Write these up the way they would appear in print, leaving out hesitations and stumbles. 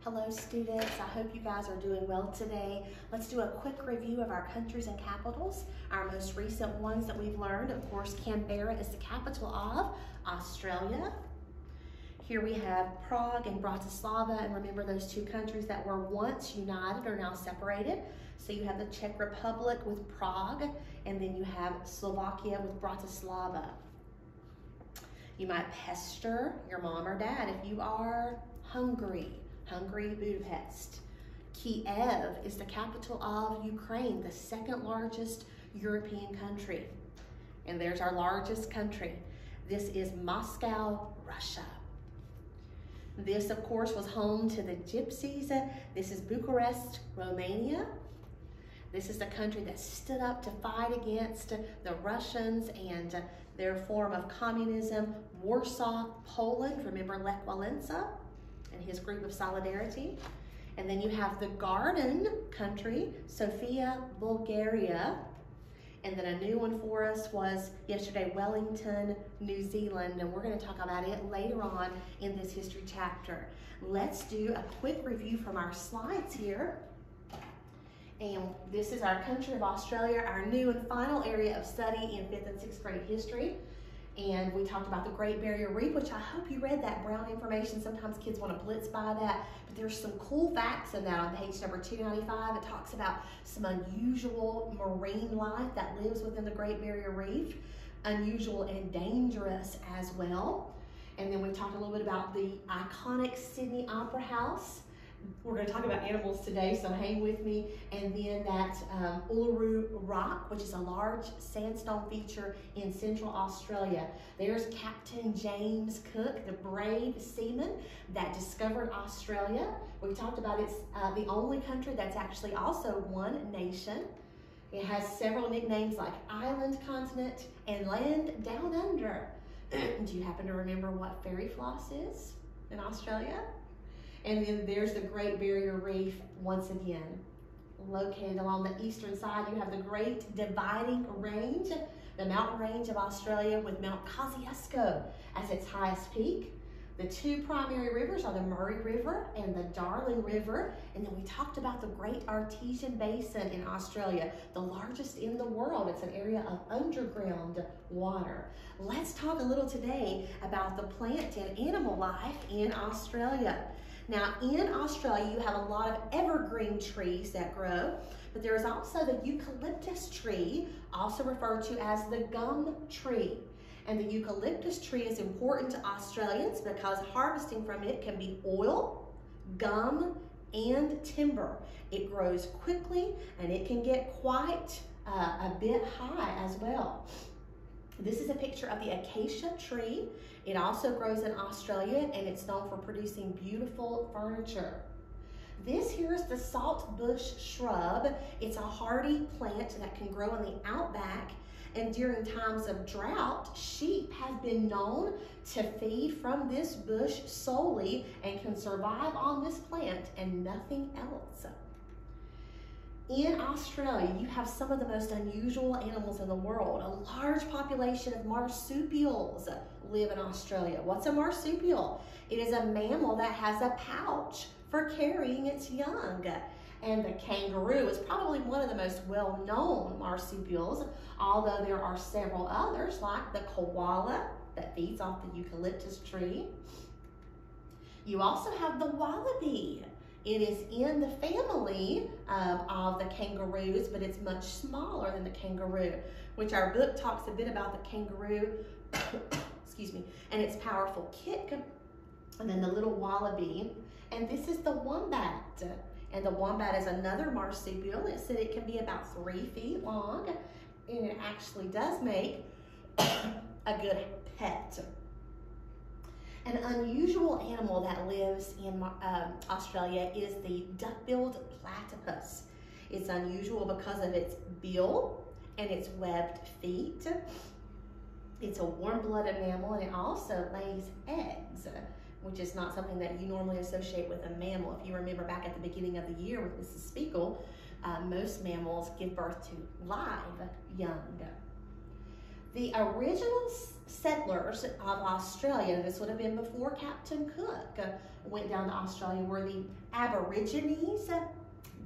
Hello students, I hope you guys are doing well today. Let's do a quick review of our countries and capitals. Our most recent ones that we've learned, of course, Canberra is the capital of Australia. Here we have Prague and Bratislava, and remember those two countries that were once united are now separated. So you have the Czech Republic with Prague, and then you have Slovakia with Bratislava. You might pester your mom or dad if you are Hungary, Budapest. Kiev is the capital of Ukraine, the second largest European country. And there's our largest country. This is Moscow, Russia. This, of course, was home to the Gypsies. This is Bucharest, Romania. This is the country that stood up to fight against the Russians and their form of communism. Warsaw, Poland. Remember Lech Walesa and his group of solidarity. And then you have the garden country, Sofia, Bulgaria. And then a new one for us was yesterday, Wellington, New Zealand. And we're going to talk about it later on in this history chapter. Let's do a quick review from our slides here. And this is our country of Australia, our new and final area of study in 5th and 6th grade history. And we talked about the Great Barrier Reef, which I hope you read that brown information. Sometimes kids want to blitz by that, but there's some cool facts in that on page number 295. It talks about some unusual marine life that lives within the Great Barrier Reef, unusual and dangerous as well. And then we talked a little bit about the iconic Sydney Opera House. We're going to talk about animals today, so hang with me. And then that Uluru Rock, which is a large sandstone feature in Central Australia. There's Captain James Cook, the brave seaman that discovered Australia. We talked about it's the only country that's actually also one nation. It has several nicknames like Island Continent and Land Down Under. Do you happen to remember what fairy floss is in Australia? And then there's the Great Barrier Reef once again. Located along the eastern side, you have the Great Dividing Range, the mountain range of Australia with Mount Kosciuszko as its highest peak. The two primary rivers are the Murray River and the Darling River. And then we talked about the Great Artesian Basin in Australia, the largest in the world. It's an area of underground water. Let's talk a little today about the plant and animal life in Australia. Now, in Australia, you have a lot of evergreen trees that grow, but there is also the eucalyptus tree, also referred to as the gum tree. And the eucalyptus tree is important to Australians because harvesting from it can be oil, gum, and timber. It grows quickly and it can get quite a bit high as well. This is a picture of the acacia tree. It also grows in Australia and it's known for producing beautiful furniture. This here is the saltbush shrub. It's a hardy plant that can grow in the outback, and during times of drought, sheep have been known to feed from this bush solely and can survive on this plant and nothing else. In Australia, you have some of the most unusual animals in the world. A large population of marsupials live in Australia. What's a marsupial? It is a mammal that has a pouch for carrying its young. And the kangaroo is probably one of the most well-known marsupials, although there are several others like the koala that feeds off the eucalyptus tree. You also have the wallaby. It is in the family of the kangaroos, but it's much smaller than the kangaroo, which our book talks a bit about the kangaroo, excuse me, and its powerful kick, and then the little wallaby. And this is the wombat. And the wombat is another marsupial. It said it can be about 3 feet long, and it actually does make a good pet. An unusual animal that lives in Australia is the duck-billed platypus. It's unusual because of its bill and its webbed feet. It's a warm-blooded mammal, and it also lays eggs, which is not something that you normally associate with a mammal. If you remember back at the beginning of the year with Mrs. Spiegel, most mammals give birth to live young. The original settlers of Australia, this would have been before Captain Cook went down to Australia, were the Aborigines.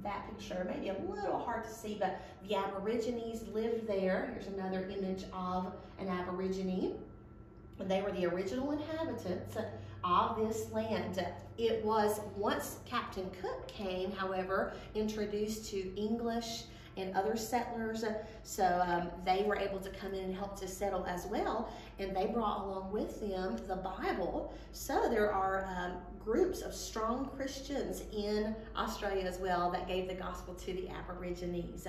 That picture may be a little hard to see, but the Aborigines lived there. Here's another image of an Aborigine. They were the original inhabitants of this land. It was, once Captain Cook came, however, introduced to English and other settlers, so they were able to come in and help to settle as well, and they brought along with them the Bible. So there are groups of strong Christians in Australia as well that gave the gospel to the Aborigines.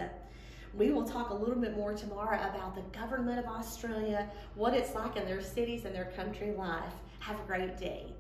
We will talk a little bit more tomorrow about the government of Australia, what it's like in their cities and their country life. Have a great day.